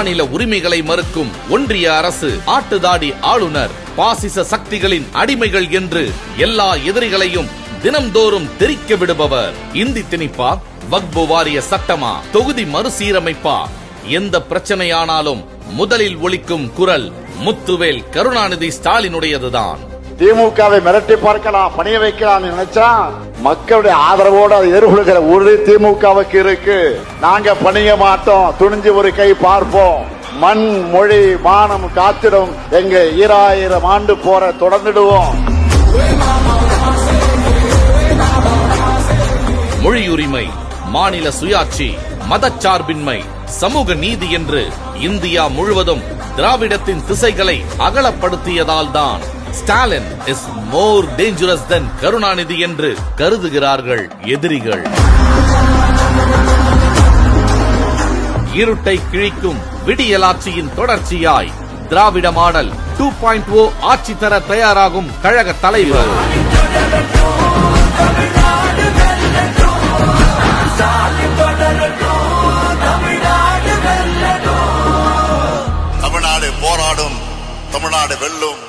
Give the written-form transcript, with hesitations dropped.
மாநில உரிமைகளை மறுக்கும் ஒன்றிய அரசு, ஆட்டுதாடி ஆளுநர், பாசிச சக்திகளின் அடிமைகள் என்று எல்லா எதிரிகளையும் தினம்தோறும் தெரிக்க விடுபவர். இந்தி திணிப்பா, வக்பு வாரிய சட்டமா, தொகுதி மறுசீரமைப்பா, எந்த பிரச்சனையானாலும் முதலில் ஒலிக்கும் குரல் முத்துவேல் கருணாநிதி ஸ்டாலினுடையதுதான். திமுகவை மிரட்டி பார்க்கலாம், பணிய வைக்கலாம் நினைச்சா மக்களுடைய ஆதரவோடு அதை எதிர்கொள்கிற உறுதி திமுகவுக்கு இருக்கு. நாங்க பணிய மாட்டோம், துணிஞ்சு ஒரு கை பார்ப்போம். மண், மொழி, மானம் காத்திடும் எங்க 2000 ஆண்டு போற தொடர்ந்துடுவோம். மொழியுரிமை, மாநில சுயாட்சி, மதச்சார்பின்மை, சமூக நீதி என்று இந்தியா முழுவதும் திராவிடத்தின் திசைகளை அகலப்படுத்தியதால் தான் ஸ்டாலின் இஸ் மோர் டேஞ்சரஸ் தென் கருணாநிதி என்று கருதுகிறார்கள் எதிரிகள். இருட்டை கிழிக்கும் விடியலாட்சியின் தொடர்ச்சியாய் திராவிட மாடல் 2.0 ஆட்சி தர தயாராகும் கழக தலைவர். தமிழ்நாடு போராடும், தமிழ்நாடு வெல்லும்.